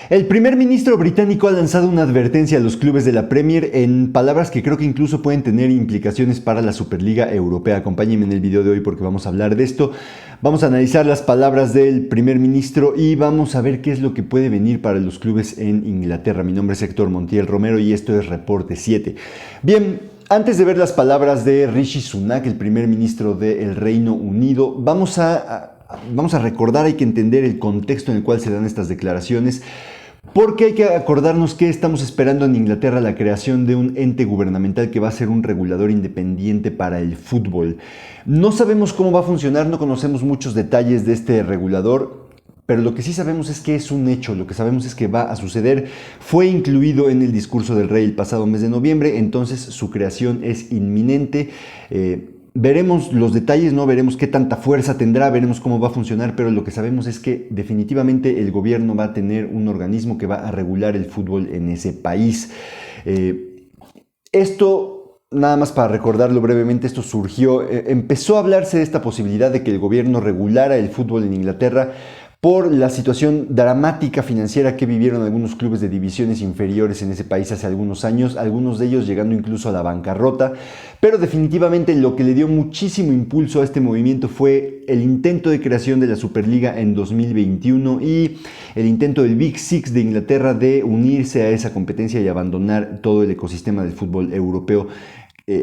El primer ministro británico ha lanzado una advertencia a los clubes de la Premier en palabras que creo que incluso pueden tener implicaciones para la Superliga Europea. Acompáñenme en el video de hoy porque vamos a hablar de esto. Vamos a analizar las palabras del primer ministro y vamos a ver qué es lo que puede venir para los clubes en Inglaterra. Mi nombre es Héctor Montiel Romero y esto es Reporte 7. Bien, antes de ver las palabras de Rishi Sunak, el primer ministro del Reino Unido, vamos a recordar, hay que entender el contexto en el cual se dan estas declaraciones. Porque hay que acordarnos que estamos esperando en Inglaterra la creación de un ente gubernamental que va a ser un regulador independiente para el fútbol. No sabemos cómo va a funcionar, no conocemos muchos detalles de este regulador, pero lo que sí sabemos es que es un hecho, lo que sabemos es que va a suceder. Fue incluido en el discurso del rey el pasado mes de noviembre, entonces su creación es inminente. Veremos los detalles, no veremos qué tanta fuerza tendrá, veremos cómo va a funcionar, pero lo que sabemos es que definitivamente el gobierno va a tener un organismo que va a regular el fútbol en ese país. Esto, nada más para recordarlo brevemente, esto surgió, empezó a hablarse de esta posibilidad de que el gobierno regulara el fútbol en Inglaterra por la situación dramática financiera que vivieron algunos clubes de divisiones inferiores en ese país hace algunos años, algunos de ellos llegando incluso a la bancarrota, pero definitivamente lo que le dio muchísimo impulso a este movimiento fue el intento de creación de la Superliga en 2021 y el intento del Big Six de Inglaterra de unirse a esa competencia y abandonar todo el ecosistema del fútbol europeo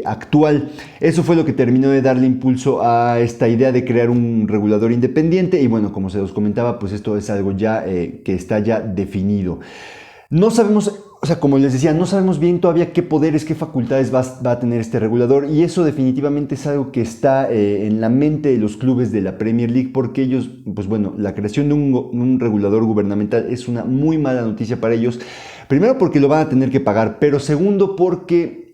actual. Eso fue lo que terminó de darle impulso a esta idea de crear un regulador independiente y bueno, como se los comentaba, pues esto es algo ya que está ya definido. No sabemos, o sea, como les decía, no sabemos bien todavía qué poderes, qué facultades va a tener este regulador y eso definitivamente es algo que está en la mente de los clubes de la Premier League porque ellos, pues bueno, la creación de un regulador gubernamental es una muy mala noticia para ellos. Primero porque lo van a tener que pagar, pero segundo porque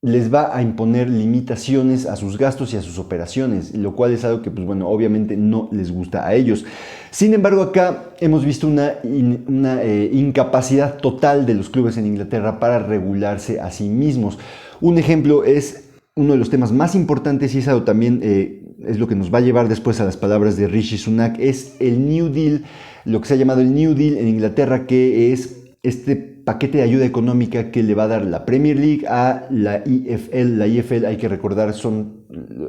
les va a imponer limitaciones a sus gastos y a sus operaciones, lo cual es algo que, pues bueno, obviamente no les gusta a ellos. Sin embargo, acá hemos visto una incapacidad total de los clubes en Inglaterra para regularse a sí mismos. Un ejemplo es uno de los temas más importantes y es algo también es lo que nos va a llevar después a las palabras de Rishi Sunak, es el New Deal, lo que se ha llamado el New Deal en Inglaterra, que es este paquete de ayuda económica que le va a dar la Premier League a la EFL. La EFL, hay que recordar,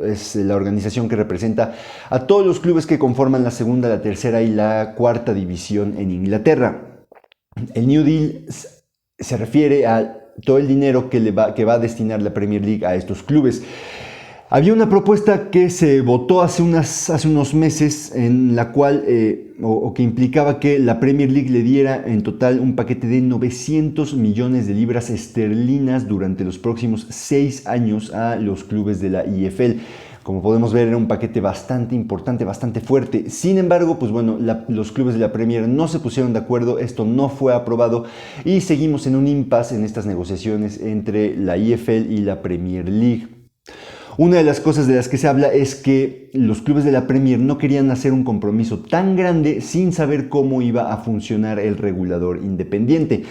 es la organización que representa a todos los clubes que conforman la segunda, la tercera y la cuarta división en Inglaterra. El New Deal se refiere a todo el dinero que va a destinar la Premier League a estos clubes. Había una propuesta que se votó hace unos meses en la cual, que implicaba que la Premier League le diera en total un paquete de 900 millones de libras esterlinas durante los próximos 6 años a los clubes de la EFL. Como podemos ver, era un paquete bastante importante, bastante fuerte. Sin embargo, pues bueno, los clubes de la Premier no se pusieron de acuerdo, esto no fue aprobado y seguimos en un impasse en estas negociaciones entre la EFL y la Premier League. Una de las cosas de las que se habla es que los clubes de la Premier no querían hacer un compromiso tan grande sin saber cómo iba a funcionar el regulador independiente,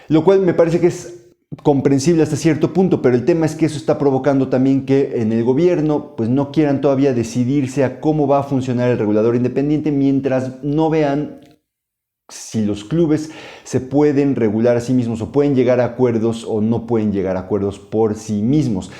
lo cual me parece que es comprensible hasta cierto punto, pero el tema es que eso está provocando también que en el gobierno pues no quieran todavía decidirse a cómo va a funcionar el regulador independiente mientras no vean si los clubes se pueden regular a sí mismos o pueden llegar a acuerdos o no pueden llegar a acuerdos por sí mismos.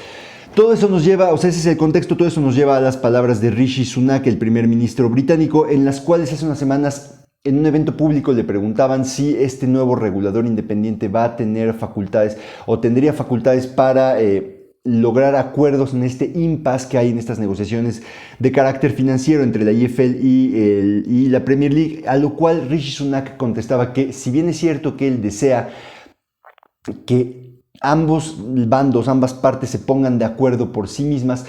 Todo eso nos lleva, o sea, ese es el contexto, todo eso nos lleva a las palabras de Rishi Sunak, el primer ministro británico, en las cuales hace unas semanas en un evento público le preguntaban si este nuevo regulador independiente va a tener facultades o tendría facultades para lograr acuerdos en este impasse que hay en estas negociaciones de carácter financiero entre la EFL y la Premier League, a lo cual Rishi Sunak contestaba que si bien es cierto que él desea que ambos bandos, ambas partes se pongan de acuerdo por sí mismas,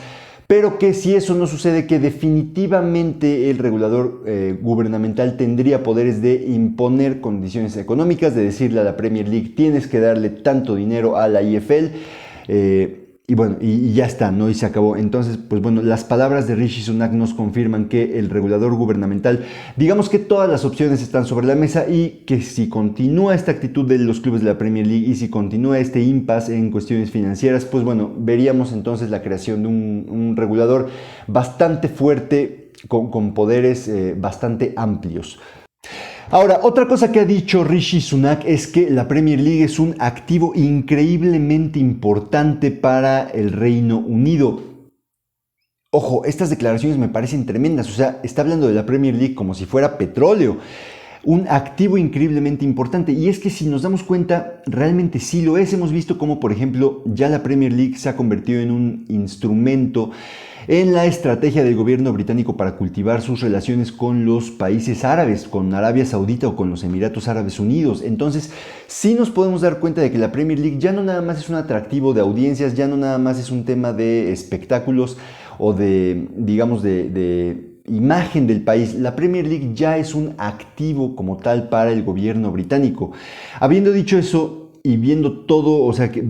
pero que si eso no sucede, que definitivamente el regulador gubernamental tendría poderes de imponer condiciones económicas, de decirle a la Premier League tienes que darle tanto dinero a la EFL, y bueno, y ya está, ¿no? Y se acabó. Entonces, pues bueno, las palabras de Rishi Sunak nos confirman que el regulador gubernamental, digamos que todas las opciones están sobre la mesa y que si continúa esta actitud de los clubes de la Premier League y si continúa este impasse en cuestiones financieras, pues bueno, veríamos entonces la creación de un regulador bastante fuerte con poderes bastante amplios. Ahora, otra cosa que ha dicho Rishi Sunak es que la Premier League es un activo increíblemente importante para el Reino Unido. Ojo, estas declaraciones me parecen tremendas, o sea, está hablando de la Premier League como si fuera petróleo, un activo increíblemente importante. Y es que si nos damos cuenta, realmente sí lo es. Hemos visto cómo, por ejemplo, ya la Premier League se ha convertido en un instrumento en la estrategia del gobierno británico para cultivar sus relaciones con los países árabes, con Arabia Saudita o con los Emiratos Árabes Unidos. Entonces, sí nos podemos dar cuenta de que la Premier League ya no nada más es un atractivo de audiencias, ya no nada más es un tema de espectáculos o de, digamos, de imagen del país. La Premier League ya es un activo como tal para el gobierno británico. Habiendo dicho eso, y viendo todo, o sea, que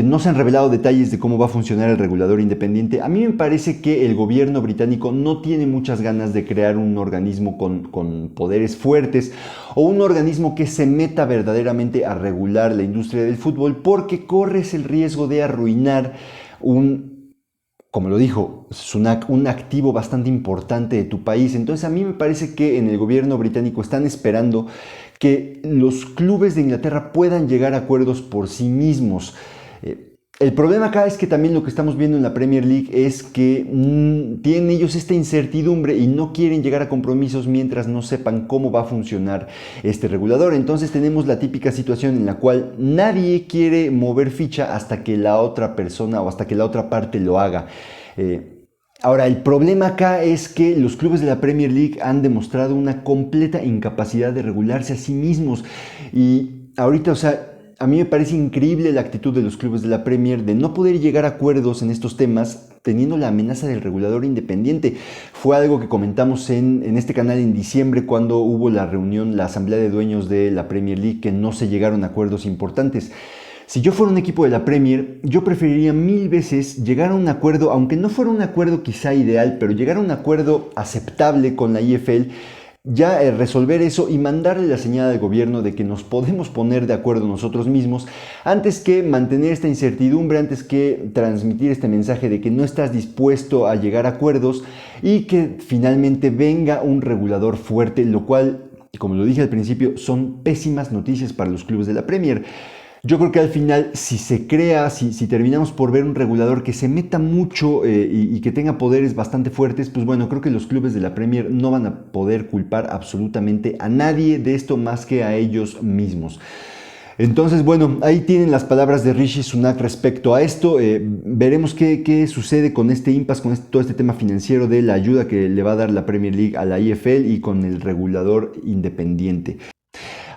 no se han revelado detalles de cómo va a funcionar el regulador independiente, a mí me parece que el gobierno británico no tiene muchas ganas de crear un organismo con poderes fuertes o un organismo que se meta verdaderamente a regular la industria del fútbol, porque corres el riesgo de arruinar como lo dijo Sunak, un activo bastante importante de tu país. Entonces a mí me parece que en el gobierno británico están esperando que los clubes de Inglaterra puedan llegar a acuerdos por sí mismos. El problema acá es que también lo que estamos viendo en la Premier League es que tienen ellos esta incertidumbre y no quieren llegar a compromisos mientras no sepan cómo va a funcionar este regulador. Entonces tenemos la típica situación en la cual nadie quiere mover ficha hasta que la otra persona o hasta que la otra parte lo haga. Ahora, el problema acá es que los clubes de la Premier League han demostrado una completa incapacidad de regularse a sí mismos. Y ahorita, o sea, a mí me parece increíble la actitud de los clubes de la Premier de no poder llegar a acuerdos en estos temas teniendo la amenaza del regulador independiente. Fue algo que comentamos en este canal en diciembre cuando hubo la reunión, la asamblea de dueños de la Premier League, que no se llegaron a acuerdos importantes. Si yo fuera un equipo de la Premier, yo preferiría 1000 veces llegar a un acuerdo, aunque no fuera un acuerdo quizá ideal, pero llegar a un acuerdo aceptable con la EFL, ya resolver eso y mandarle la señal al gobierno de que nos podemos poner de acuerdo nosotros mismos, antes que mantener esta incertidumbre, antes que transmitir este mensaje de que no estás dispuesto a llegar a acuerdos y que finalmente venga un regulador fuerte, lo cual, como lo dije al principio, son pésimas noticias para los clubes de la Premier. Yo creo que al final, si se crea, si terminamos por ver un regulador que se meta mucho y que tenga poderes bastante fuertes, pues bueno, creo que los clubes de la Premier no van a poder culpar absolutamente a nadie de esto más que a ellos mismos. Entonces, bueno, ahí tienen las palabras de Rishi Sunak respecto a esto. Veremos qué sucede con este impasse, con todo este tema financiero de la ayuda que le va a dar la Premier League a la EFL y con el regulador independiente.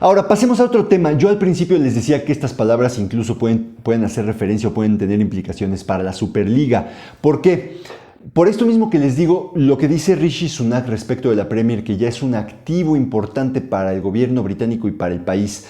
Ahora, pasemos a otro tema. Yo al principio les decía que estas palabras incluso pueden hacer referencia o pueden tener implicaciones para la Superliga. ¿Por qué? Por esto mismo que les digo, lo que dice Rishi Sunak respecto de la Premier, que ya es un activo importante para el gobierno británico y para el país.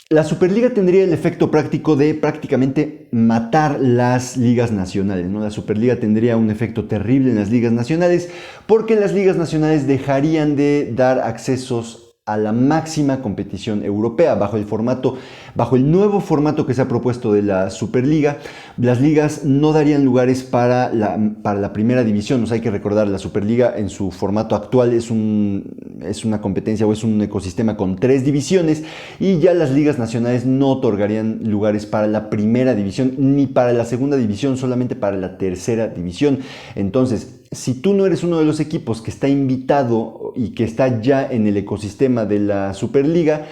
La Superliga tendría el efecto práctico de prácticamente matar las ligas nacionales, ¿no? La Superliga tendría un efecto terrible en las ligas nacionales porque las ligas nacionales dejarían de dar accesos a la máxima competición europea bajo el nuevo formato que se ha propuesto de la Superliga. Las ligas no darían lugares para la primera división. O sea, hay que recordar, la Superliga en su formato actual es una competencia o es un ecosistema con 3 divisiones y ya las ligas nacionales no otorgarían lugares para la primera división ni para la segunda división, solamente para la tercera división. Entonces, si tú no eres uno de los equipos que está invitado y que está ya en el ecosistema de la Superliga,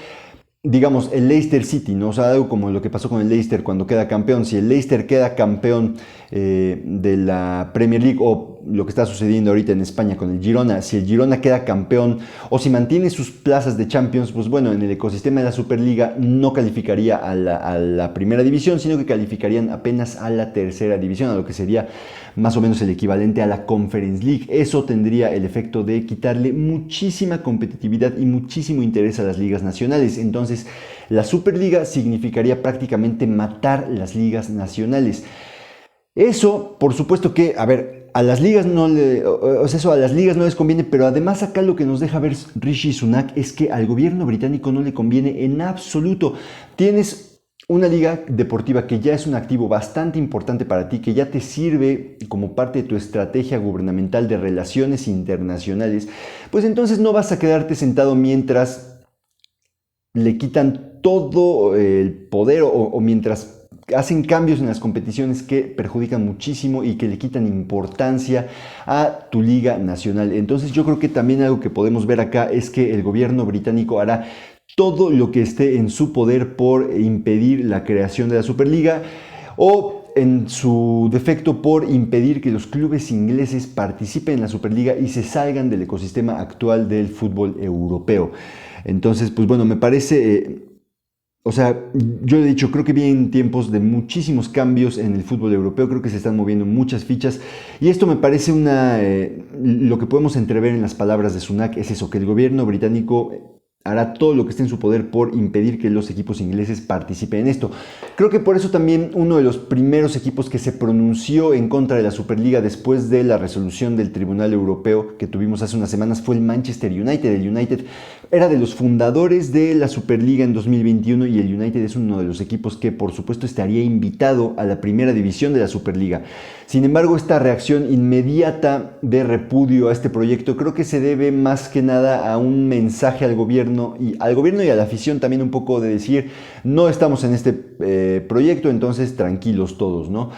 digamos el Leicester City, ¿no? O sea, algo como lo que pasó con el Leicester cuando queda campeón. Si el Leicester queda campeón de la Premier League, o lo que está sucediendo ahorita en España con el Girona, si el Girona queda campeón o si mantiene sus plazas de Champions, pues bueno, en el ecosistema de la Superliga no calificaría a la primera división, sino que calificarían apenas a la tercera división, a lo que sería más o menos el equivalente a la Conference League. Eso tendría el efecto de quitarle muchísima competitividad y muchísimo interés a las ligas nacionales. Entonces, la Superliga significaría prácticamente matar las ligas nacionales. Eso, por supuesto que, a las ligas no les conviene, pero además acá lo que nos deja ver Rishi Sunak es que al gobierno británico no le conviene en absoluto. Tienes una liga deportiva que ya es un activo bastante importante para ti, que ya te sirve como parte de tu estrategia gubernamental de relaciones internacionales, pues entonces no vas a quedarte sentado mientras le quitan todo el poder o mientras hacen cambios en las competiciones que perjudican muchísimo y que le quitan importancia a tu liga nacional. Entonces yo creo que también algo que podemos ver acá es que el gobierno británico hará todo lo que esté en su poder por impedir la creación de la Superliga o en su defecto por impedir que los clubes ingleses participen en la Superliga y se salgan del ecosistema actual del fútbol europeo. Entonces, pues bueno, me parece... O sea, yo he dicho, creo que vienen tiempos de muchísimos cambios en el fútbol europeo, creo que se están moviendo muchas fichas y esto me parece lo que podemos entrever en las palabras de Sunak es eso, que el gobierno británico hará todo lo que esté en su poder por impedir que los equipos ingleses participen en esto. Creo que por eso también uno de los primeros equipos que se pronunció en contra de la Superliga después de la resolución del Tribunal Europeo que tuvimos hace unas semanas fue el Manchester United. El United era de los fundadores de la Superliga en 2021 y el United es uno de los equipos que por supuesto estaría invitado a la primera división de la Superliga. Sin embargo, esta reacción inmediata de repudio a este proyecto creo que se debe más que nada a un mensaje al gobierno y a la afición también un poco de decir no estamos en este proyecto, entonces tranquilos todos, ¿no?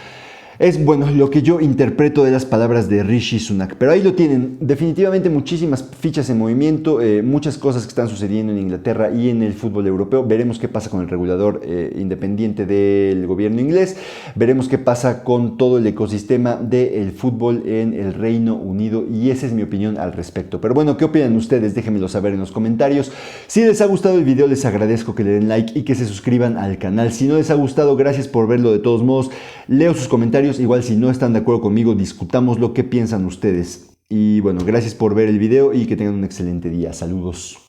Es bueno lo que yo interpreto de las palabras de Rishi Sunak, pero ahí lo tienen, definitivamente muchísimas fichas en movimiento, muchas cosas que están sucediendo en Inglaterra y en el fútbol europeo. Veremos qué pasa con el regulador independiente del gobierno inglés, veremos qué pasa con todo el ecosistema del fútbol en el Reino Unido y esa es mi opinión al respecto. Pero bueno, ¿qué opinan ustedes? Déjenmelo saber en los comentarios. Si les ha gustado el video les agradezco que le den like y que se suscriban al canal. Si no les ha gustado, gracias por verlo de todos modos. Leo sus comentarios. Igual si no están de acuerdo conmigo, discutamos lo que piensan ustedes. Y bueno, gracias por ver el video y que tengan un excelente día. Saludos.